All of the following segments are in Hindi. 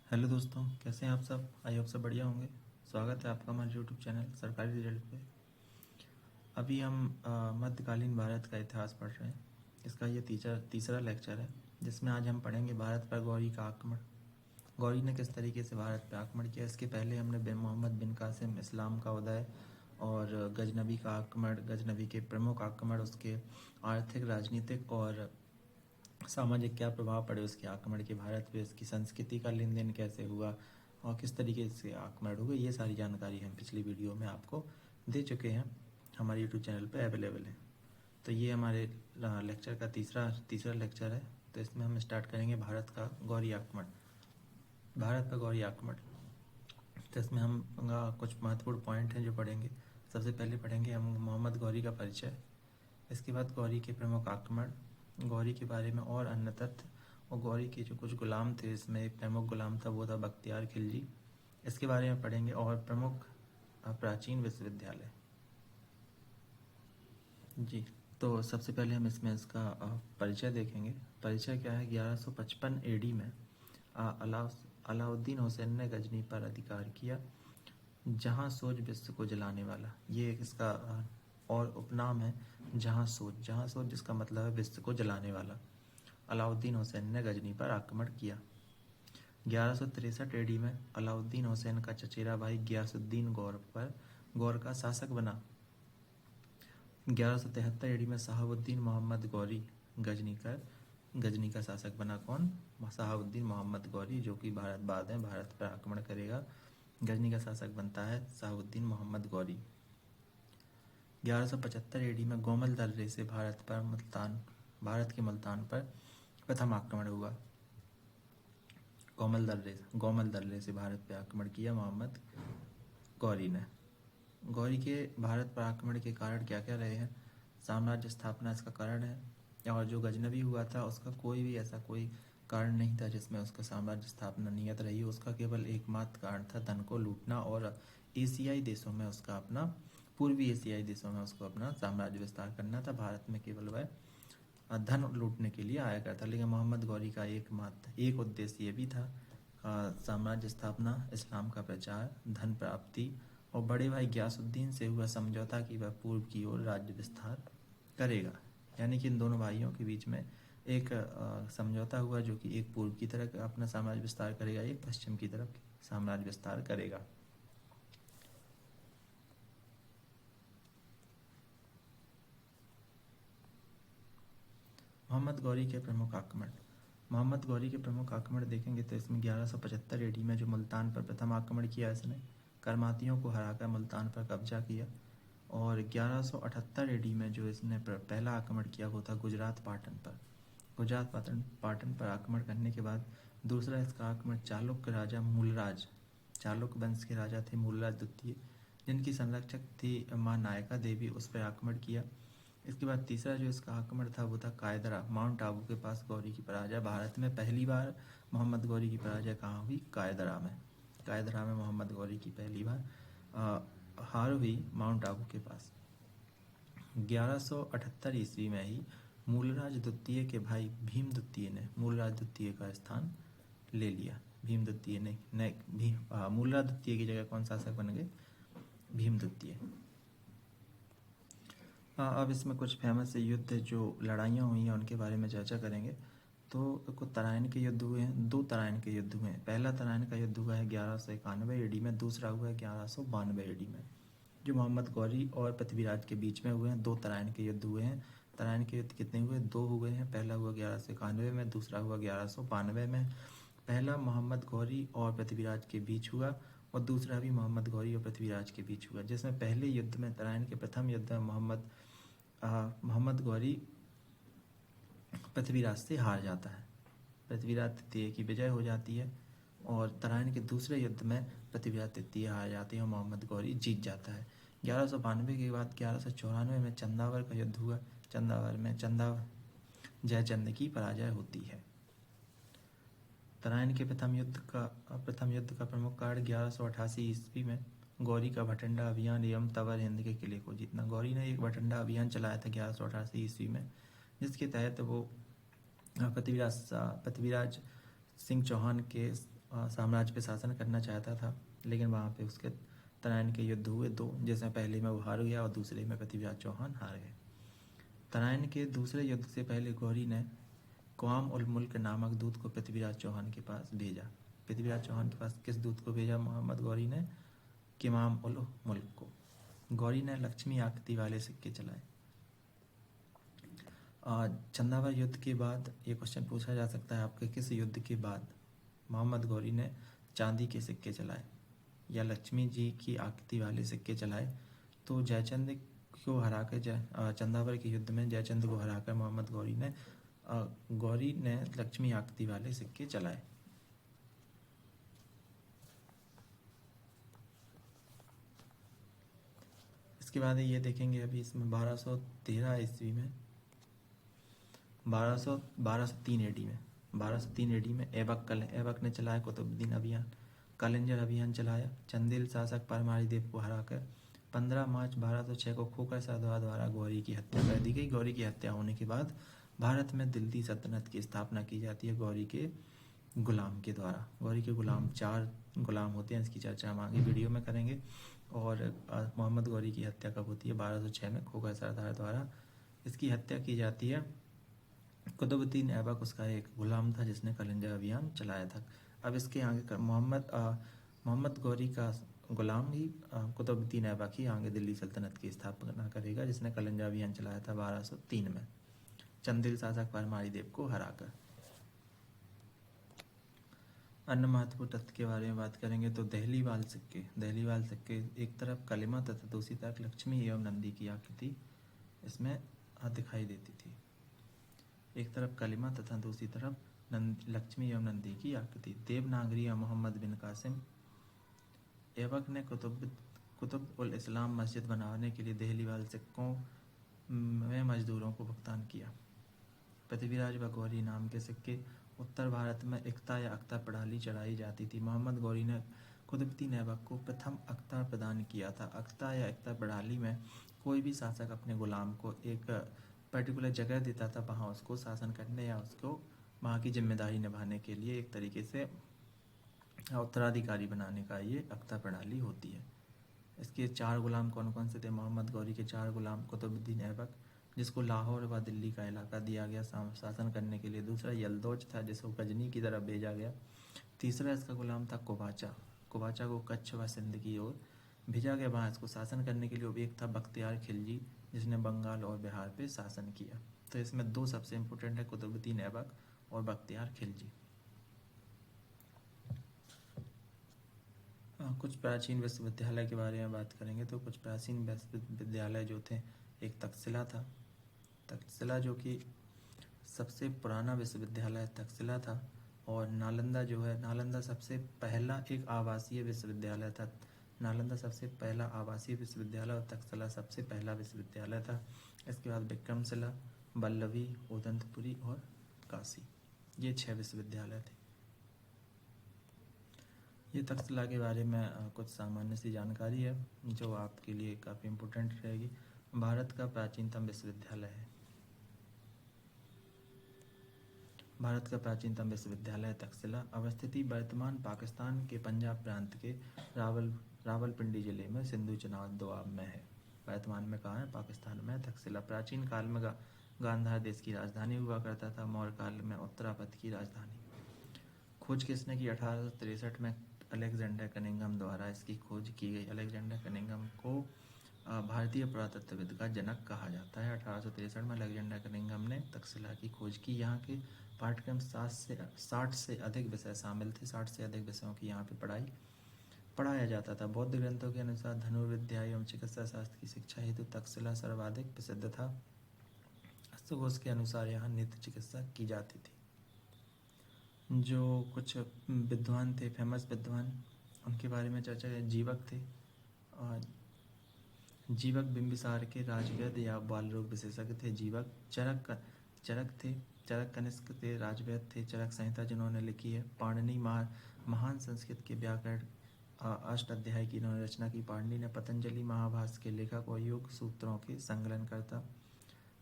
हेलो दोस्तों, कैसे हैं आप सब। आई होप सब बढ़िया होंगे। स्वागत है आपका हमारे यूट्यूब चैनल सरकारी रिजल्ट पे। अभी हम मध्यकालीन भारत का इतिहास पढ़ रहे हैं। इसका ये तीसरा लेक्चर है, जिसमें आज हम पढ़ेंगे भारत पर गौरी का आक्रमण। गौरी ने किस तरीके से भारत पर आक्रमण किया। इसके पहले हमने बिन मोहम्मद बिन कासिम, इस्लाम का उदय और गजनबी का आक्रमण, गजनबी के प्रमुख आक्रमण, उसके आर्थिक, राजनीतिक और सामाजिक क्या प्रभाव पड़े उसके आक्रमण के भारत पे, इसकी संस्कृति का लेन देन कैसे हुआ और किस तरीके से आक्रमण हुए, ये सारी जानकारी हम पिछली वीडियो में आपको दे चुके हैं। हमारे यूट्यूब चैनल पे अवेलेबल है। तो ये हमारे लेक्चर का तीसरा लेक्चर है। तो इसमें हम स्टार्ट करेंगे भारत का गौरी आक्रमण। भारत का गौरी आक्रमण, तो इसमें हम कुछ महत्वपूर्ण पॉइंट हैं जो पढ़ेंगे। सबसे पहले पढ़ेंगे हम मोहम्मद गौरी का परिचय। इसके बाद गौरी के प्रमुख आक्रमण, गौरी के बारे में और अन्य तथ्य, और गौरी के जो कुछ गुलाम थे, इसमें एक प्रमुख गुलाम था, वो था बख्तियार खिलजी। इसके बारे में पढ़ेंगे। और प्रमुख प्राचीन विश्वविद्यालय। जी, तो सबसे पहले हम इसमें इसका परिचय देखेंगे। परिचय क्या है। 1155 एडी में अलाउद्दीन हुसैन ने गजनी पर अधिकार किया, जहां सोच विश्व को जलाने वाला। ये एक इसका और उपनाम है, जहां सोच जिसका मतलब है विश्व को जलाने वाला। अलाउद्दीन हुसैन ने गजनी पर आक्रमण किया। 1163 एडी में अलाउद्दीन हुसैन का चचेरा भाई गियासुद्दीन गौर का शासक बना। 1173 एडी में शहाबुद्दीन मोहम्मद गौरी गजनी का शासक बना। कौन? शहाबुद्दीन मोहम्मद गौरी, जो कि बाद में भारत पर आक्रमण करेगा। गजनी का शासक बनता है शहाबुद्दीन मोहम्मद गौरी। 1175 एडी में गोमल दर्रे से भारत के मुल्तान पर प्रथम आक्रमण हुआ। गोमल दर्रे से भारत पर आक्रमण किया मोहम्मद गौरी ने। गौरी के भारत पर आक्रमण के कारण क्या क्या रहे हैं। साम्राज्य स्थापना इसका कारण है, और जो गजनबी हुआ था उसका कोई कारण नहीं था जिसमें उसका साम्राज्य स्थापना नियत रही। उसका केवल एकमात्र कारण था धन को लूटना, और एशियाई देशों में उसका अपना पूर्वी एशियाई देशों में उसको अपना साम्राज्य विस्तार करना था। भारत में केवल वह धन लूटने के लिए आया करता। लेकिन मोहम्मद गौरी का एक उद्देश्य ये भी था, साम्राज्य स्थापना, इस्लाम का प्रचार, धन प्राप्ति, और बड़े भाई ग्यासुद्दीन से हुआ समझौता कि वह पूर्व की ओर राज्य विस्तार करेगा। यानी कि इन दोनों भाइयों के बीच में एक समझौता हुआ, जो कि एक पूर्व की तरफ अपना साम्राज्य विस्तार करेगा, एक पश्चिम की तरफ साम्राज्य विस्तार करेगा। मोहम्मद गौरी के प्रमुख आक्रमण देखेंगे तो इसमें 1175 एडी में जो मुल्तान पर प्रथम आक्रमण किया, इसने करमातियों को हराकर मुल्तान पर कब्जा किया। और 1178 एडी में जो इसने पहला आक्रमण किया वो था गुजरात पाटन पर आक्रमण करने के बाद दूसरा इसका आक्रमण चालुक्य वंश के राजा थे मूलराज द्वितीय, जिनकी संरक्षक थी माँ नायका देवी, उस पर आक्रमण किया। इसके बाद तीसरा जो इसका आक्रमण था वो था कायदरा, माउंट आबू के पास गौरी की पराजय। भारत में पहली बार मोहम्मद गौरी की पराजय कहाँ हुई? कायदरा में मोहम्मद गौरी की पहली बार हार हुई माउंट आबू के पास। 1178 ईस्वी में ही मूलराज द्वितीय के भाई भीम द्वितीय ने मूलराज द्वितीय का स्थान ले लिया। मूलराज द्वितीय की जगह कौन शासक बन गए? भीम द्वितीय। अब इसमें कुछ फेमस युद्ध जो लड़ाइयाँ हुई हैं उनके बारे में चर्चा करेंगे। तो कुछ तराइन के युद्ध हुए हैं, 2 तराइन के युद्ध हुए हैं। पहला तराइन का युद्ध हुआ है 1191 एडी में, दूसरा हुआ है 1192 एडी में, जो मोहम्मद गौरी और पृथ्वीराज के बीच में हुए हैं। 2 तराइन के युद्ध हुए हैं। तराइन के युद्ध कितने हुए? 2 हुए हैं। पहला हुआ 1191 में, दूसरा हुआ 1192 में। पहला मोहम्मद गौरी और पृथ्वीराज के बीच हुआ, और दूसरा भी मोहम्मद गौरी और पृथ्वीराज के बीच हुआ, जिसमें पहले युद्ध में, तराइन के प्रथम युद्ध में मोहम्मद गौरी पृथ्वीराज से हार जाता है। पृथ्वीराज तृतीय की विजय हो जाती है, और तराइन के दूसरे युद्ध में पृथ्वीराज तृतीय हार जाती है और मोहम्मद गौरी जीत जाता है। 1192 के बाद 1194 में चंदावर का युद्ध हुआ। चंदावर में जयचंद की पराजय होती है। तराइन के प्रथम युद्ध का प्रमुख कारण 1188 ईस्वी में गौरी का भटिंडा अभियान एवं तवर हिंद के किले को जीतना। गौरी ने एक भटिंडा अभियान चलाया था 1188 ईस्वी में, जिसके तहत वो पृथ्वीराज सिंह चौहान के साम्राज्य पे शासन करना चाहता था, लेकिन वहाँ पे उसके तराइन के युद्ध हुए दो, जिसमें पहले में वो हार गया और दूसरे में पृथ्वीराज चौहान हार गए। तराइन के दूसरे युद्ध से पहले गौरी ने क़वाम उल मुल्क नामक दूत को पृथ्वीराज चौहान के पास भेजा। पृथ्वीराज चौहान के पास किस दूत को भेजा मोहम्मद गौरी ने? क़वाम उल मुल्क को। गौरी ने लक्ष्मी आकृति वाले सिक्के चलाए। चंदावर युद्ध के बाद ये क्वेश्चन पूछा जा सकता है आपके, किस युद्ध के बाद मोहम्मद गौरी ने चांदी के सिक्के चलाए या लक्ष्मी जी की आकृति वाले सिक्के चलाए? तो जयचंद को हराकर चंदावर के युद्ध में जयचंद को हराकर मोहम्मद गौरी ने लक्ष्मी आकृति वाले सिक्के चलाए। इसके बाद ये देखेंगे अभी इसमें 1213 ईस्वी में 1203 एडी में ऐबक ने चलाया कुतुबुद्दीन अभियान, कलिंजर अभियान चलाया। चंदेल शासक परमारी देव को हराकर 15 मार्च 1206 को खोखर सरदार द्वारा गौरी की हत्या कर दी गई। गौरी की हत्या होने के बाद भारत में दिल्ली सल्तनत की स्थापना की जाती है गौरी के गुलाम के द्वारा। गौरी के गुलाम 4 गुलाम होते हैं, इसकी चर्चा हम आगे वीडियो में करेंगे। और मोहम्मद गौरी की हत्या कब होती है? 1206 में खोखर सरदार द्वारा इसकी हत्या की जाती है। कुतुबुद्दीन ऐबक उसका एक गुलाम था जिसने कलिंजर अभियान चलाया था। अब इसके आगे मोहम्मद गौरी का गुलाम ही कुतुबुद्दीन ऐबक ही आगे दिल्ली सल्तनत की स्थापना करेगा, जिसने कलिंजर अभियान चलाया था 1203 में चंदेल शासक परमारी देव को हराकर। अन्य महत्वपूर्ण तथ्य के बारे में बात करेंगे तो दहलीवाल सिक्के एक तरफ कलिमा तथा दूसरी तरफ लक्ष्मी एवं नंदी की आकृति इसमें दिखाई देती थी। एक तरफ कलिमा तथा दूसरी तरफ लक्ष्मी एवं नंदी की आकृति। देवनागरी या मोहम्मद बिन कासिम ऐबक ने कुतुब उल इस्लाम मस्जिद बनाने के लिए दहलीवाल सिक्कों में मजदूरों को भुगतान किया। पृथ्वीराज व गौरी नाम के सिक्के उत्तर भारत में इक्ता या अख्ता प्रणाली चढ़ाई जाती थी। मोहम्मद गौरी ने कुतुबुद्दीन ऐबक को प्रथम अख्ता प्रदान किया था। अख्ता या इक्ता प्रणाली में कोई भी शासक अपने गुलाम को एक पर्टिकुलर जगह देता था, वहाँ उसको शासन करने या उसको वहाँ की जिम्मेदारी निभाने के लिए एक तरीके से उत्तराधिकारी बनाने का ये अख्ता प्रणाली होती है। इसके 4 गुलाम कौन कौन से थे? मोहम्मद गौरी के 4 गुलाम कुतुबुद्दीन ऐबक, जिसको लाहौर व दिल्ली का इलाका दिया गया शासन करने के लिए। दूसरा यलदौज था, जिसको गजनी की तरफ भेजा गया। तीसरा इसका गुलाम था कुबाचा को कच्छ व सिंध की ओर भेजा गया, वहाँ इसको शासन करने के लिए। और एक था बख्तियार खिलजी, जिसने बंगाल और बिहार पे शासन किया। तो इसमें 2 सबसे इम्पोर्टेंट है, कुतुबुद्दीन ऐबक और बख्तियार खिलजी। कुछ प्राचीन विश्वविद्यालय के बारे में बात करेंगे तो कुछ प्राचीन विश्वविद्यालय जो थे, एक तक्षशिला था। तक्षशिला जो कि सबसे पुराना विश्वविद्यालय तक्षशिला था। और नालंदा जो है, नालंदा सबसे पहला एक आवासीय विश्वविद्यालय था। नालंदा सबसे पहला आवासीय विश्वविद्यालय और तक्षशिला सबसे पहला विश्वविद्यालय था। इसके बाद विक्रमशिला, वल्लभी, उदंतपुरी और काशी, ये 6 विश्वविद्यालय थे। ये तक्षशिला के बारे में कुछ सामान्य सी जानकारी है जो आपके लिए काफ़ी इम्पोर्टेंट रहेगी। भारत का प्राचीनतम विश्वविद्यालय है। भारत का प्राचीनतम विश्वविद्यालय तक्षशिला। अवस्थिति वर्तमान पाकिस्तान के पंजाब प्रांत के रावलपिंडी जिले में सिंधु चनाब दोआब में है। वर्तमान में कहाँ है? पाकिस्तान में तक्षशिला। प्राचीन काल में गांधार देश की राजधानी हुआ करता था। मौर्य काल में उत्तरापथ की राजधानी। खोज किसने की? 1863 में अलेक्जेंडर कनिंघम द्वारा इसकी खोज की गई। अलेक्जेंडर कनिंघम को भारतीय पुरातत्वविद का जनक कहा जाता है। 1863 में अलेक्जेंडर कनिंघम ने तक्षशिला की खोज की। यहाँ के पाठ्यक्रम 60 से अधिक विषय शामिल थे। 60 से अधिक विषयों की यहाँ पे पढ़ाया जाता था। बौद्ध ग्रंथों के अनुसार धनुर्विद्या एवं चिकित्सा शास्त्र की शिक्षा हेतु तक्षशिला सर्वाधिक प्रसिद्ध था। अश्वघोष के अनुसार यहाँ नित्य चिकित्सा की जाती थी। जो कुछ विद्वान थे, फेमस विद्वान, उनके बारे में चर्चा है। जीवक थे। जीवक बिंबिसार के राजवैद्य या बाल रोग विशेषज्ञ थे। जीवक चरक थे। चरक कनिष्क थे, राजवैद्य थे। चरक संहिता जिन्होंने लिखी है। पाणिनि महान संस्कृत के व्याकरण 8 अध्याय की इन्होंने रचना की। पाणिनि ने पतंजलि महाभाष्य के लेखक और योग सूत्रों के संकलन करता।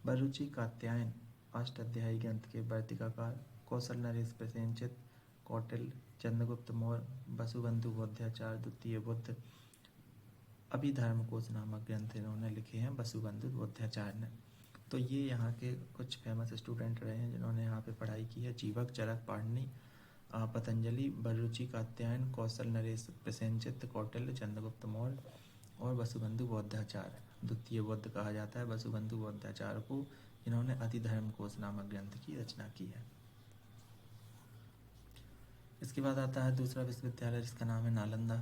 बरुचि कात्यायन 8 अध्यायी ग्रंथ के वर्तिकाकार। कौशल नरेश प्रसेनचित कौटिल्य, चंद्रगुप्त मौर्य, वसुबंधु बौद्धाचार्य, द्वितीय बुद्ध। अभिधर्मकोश नामक ग्रंथ इन्होंने लिखे हैं वसुबंधु बौद्धाचार्य ने। तो ये यहाँ के कुछ फेमस स्टूडेंट रहे हैं जिन्होंने यहाँ पे पढ़ाई की है। जीवक, चरक, पाणिनि, पतंजलि, बररुचि, कात्यायन, कौशल, नरेश, प्रसेनजित, कौटिल्य, चंद्रगुप्त मौर्य और वसुबंधु बौद्धाचार्य। द्वितीय बुद्ध कहा जाता है वसुबंधु बौद्धाचार्य को, इन्होंने अतिधर्मकोश नामक ग्रंथ की रचना की है। इसके बाद आता है दूसरा विश्वविद्यालय जिसका नाम है नालंदा।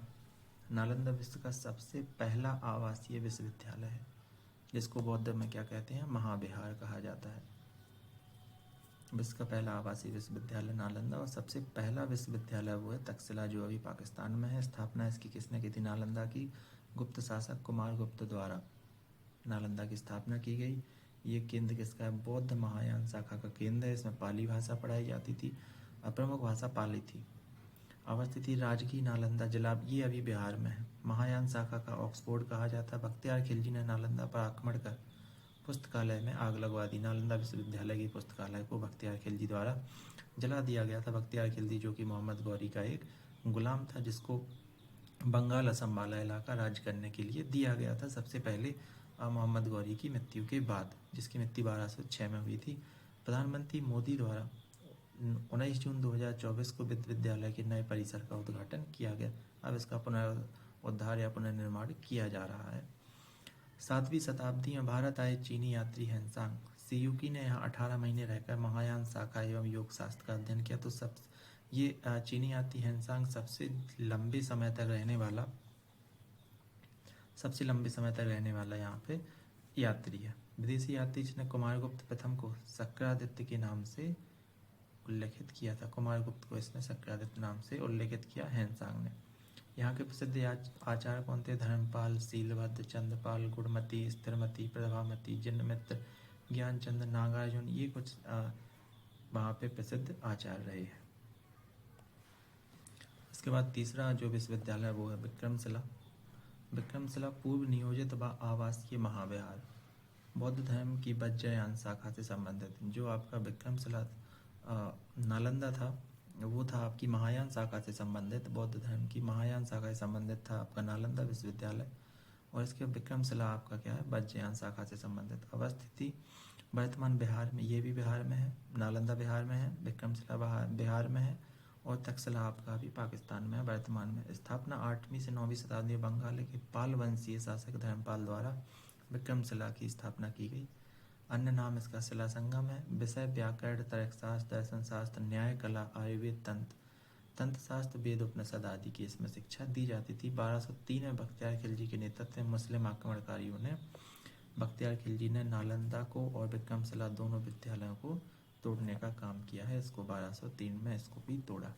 नालंदा विश्व का सबसे पहला आवासीय विश्वविद्यालय है, जिसको बौद्ध में क्या कहते हैं, महाविहार कहा जाता है। विश्व का पहला आवासीय विश्वविद्यालय नालंदा, और सबसे पहला विश्वविद्यालय वो है तक्षशिला जो अभी पाकिस्तान में है। स्थापना इसकी किसने की थी नालंदा की? गुप्त शासक कुमारगुप्त द्वारा नालंदा की स्थापना की गई। ये केंद्र किसका है? बौद्ध महायान शाखा का केंद्र है। इसमें पाली भाषा पढ़ाई जाती थी और प्रमुख भाषा पाली थी। अवस्थित थी राजकीय नालंदा जिला, ये अभी बिहार में है। महायान शाखा का ऑक्सफोर्ड कहा जाता है। बख्तियार खिलजी ने नालंदा पर आक्रमण कर पुस्तकालय में आग लगवा दी। नालंदा विश्वविद्यालय की पुस्तकालय को बख्तियार खिलजी द्वारा जला दिया गया था। बख्तियार खिलजी जो कि मोहम्मद गौरी का एक गुलाम था, जिसको बंगाल असम वाला इलाका राज्य करने के लिए दिया गया था सबसे पहले मोहम्मद गौरी की मृत्यु के बाद, जिसकी मृत्यु 1206 में हुई थी। प्रधानमंत्री मोदी द्वारा 19 जून 2024 को विश्वविद्यालय के नए परिसर का उद्घाटन किया गया। अब इसका पुनरुद्धार या पुनर्निर्माण किया जा रहा है। 7वीं शताब्दी में भारत आए चीनी यात्री हेनसांग सीयूकी ने यहाँ 18 महीने रहकर महायान शाखा एवं योग शास्त्र का अध्ययन किया। तो ये चीनी यात्री हेनसांग सबसे लंबे समय तक रहने वाला यहाँ पे यात्री है। विदेशी यात्री जिसने कुमारगुप्त प्रथम को शक्रादित्य के नाम से उल्लेखित किया था। कुमारगुप्त को इसने शक्रादित्य नाम से उल्लेखित किया हेनसांग ने। यहाँ के प्रसिद्ध आचार्य कौन थे? धर्मपाल, शीलभद्र, चंद्रपाल, गुणमती, स्थिरमती, प्रभामती, जिनमित्र, ज्ञानचंद्र, नागार्जुन, ये कुछ वहाँ पे प्रसिद्ध आचार्य रहे हैं। इसके बाद तीसरा जो विश्वविद्यालय वो है विक्रमशिला। विक्रमशिला पूर्व नियोजित व आवासीय महाविहार, बौद्ध धर्म की वज्रयान शाखा से संबंधित। जो आपका विक्रमशिला नालंदा था वो था आपकी महायान शाखा से संबंधित, बौद्ध धर्म की महायान शाखा से संबंधित था आपका नालंदा विश्वविद्यालय। और इसके विक्रमशिला आपका क्या है? वज्रयान शाखा से संबंधित। अवस्थिति वर्तमान बिहार में, ये भी बिहार में है, नालंदा बिहार में है, विक्रमशिला बिहार में है और तक्षशिला आपका भी पाकिस्तान में है वर्तमान में। स्थापना 8वीं से 9वीं शताब्दी में बंगाल के पाल वंशीय शासक धर्मपाल द्वारा विक्रमशिला की स्थापना की गई। अन्य नाम इसका शिला संगम है। विषय व्याकरण, तर्कशास्त्र, दर्शन शास्त्र, न्याय, कला, आयुर्वेद, तंत्र शास्त्र, वेद, उपनिषद आदि की इसमें शिक्षा दी जाती थी। 1203 में बख्तियार खिलजी के नेतृत्व में मुस्लिम आक्रमणकारियों ने बख्तियार खिलजी ने नालंदा को और विक्रमशिला दोनों विद्यालयों को तोड़ने का काम किया है। इसको 1203 में इसको भी तोड़ा।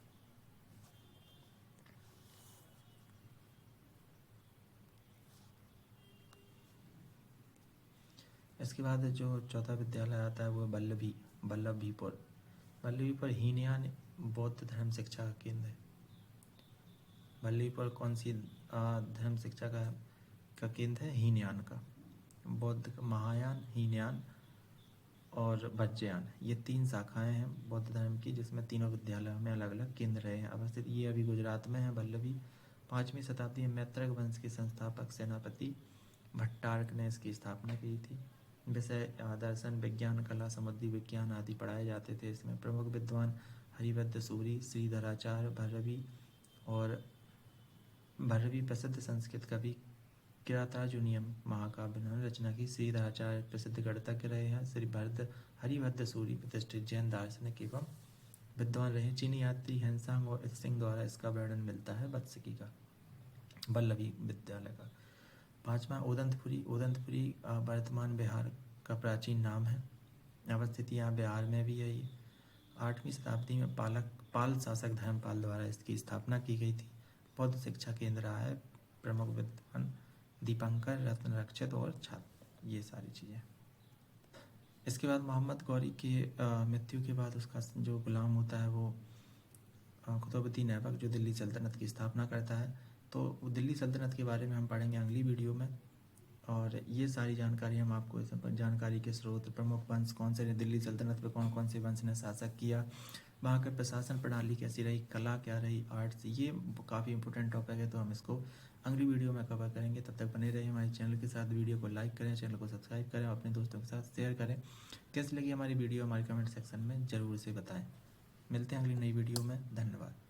इसके बाद जो चौथा विद्यालय आता है वो वल्लभीपुर हीनयान बौद्ध धर्म शिक्षा का केंद्र है। वल्लभीपुर कौन सी धर्म शिक्षा का केंद्र है? हीनयान का। बौद्ध महायान, हीनयान और वज्रयान, ये 3 शाखाएं हैं बौद्ध धर्म की, जिसमें तीनों विद्यालयों में अलग अलग केंद्र रहे हैं अवस्थित। ये अभी गुजरात में है वल्लभी। 5वीं शताब्दी में मैत्रक वंश के संस्थापक सेनापति भट्टारक ने इसकी स्थापना की थी। विषय दर्शन, विज्ञान, कला, समुद्री विज्ञान आदि पढ़ाए जाते थे। इसमें प्रमुख विद्वान हरिभद्र सूरी, श्रीधराचार्य, भैरवी प्रसिद्ध संस्कृत कवि किरातार्जुनीयम महाकाव्य ने रचना की। श्रीधराचार्य प्रसिद्ध गणितज्ञ रहे हैं। हरिभद्र सूरी प्रतिष्ठित जैन दार्शनिक एवं विद्वान रहे। चीनी यात्री हेनसांग और सिंह द्वारा इसका वर्णन मिलता है वत्सकी का, वल्लभी विद्यालय का। 5वां उदंतपुरी वर्तमान बिहार का प्राचीन नाम है। अवस्थित यहाँ बिहार में भी है ये। 8वीं शताब्दी में पाल शासक धर्मपाल द्वारा इसकी स्थापना की गई थी। बौद्ध शिक्षा केंद्र रहा है। प्रमुख विद्वान दीपंकर, रत्नरक्षित और छात्र, ये सारी चीज़ें। इसके बाद मोहम्मद गौरी की मृत्यु के बाद उसका जो गुलाम होता है वो कुतुबुद्दीन ऐबक, जो दिल्ली सल्तनत की स्थापना करता है। तो दिल्ली सल्तनत के बारे में हम पढ़ेंगे अगली वीडियो में। और ये सारी जानकारी हम आपको जानकारी के स्रोत, प्रमुख वंश कौन से, दिल्ली सल्तनत पे कौन कौन से वंश ने शासक किया, वहाँ का प्रशासन प्रणाली कैसी रही, कला क्या रही, आर्ट्स, ये काफ़ी इंपॉर्टेंट टॉपिक है, तो हम इसको अगली वीडियो में कवर करेंगे। तब तक बने रहिए हमारे चैनल के साथ, वीडियो को लाइक करें, चैनल को सब्सक्राइब करें, अपने दोस्तों के साथ शेयर करें। कैसी लगी हमारी वीडियो हमारे कमेंट सेक्शन में ज़रूर से बताएं। मिलते हैं अगली नई वीडियो में। धन्यवाद।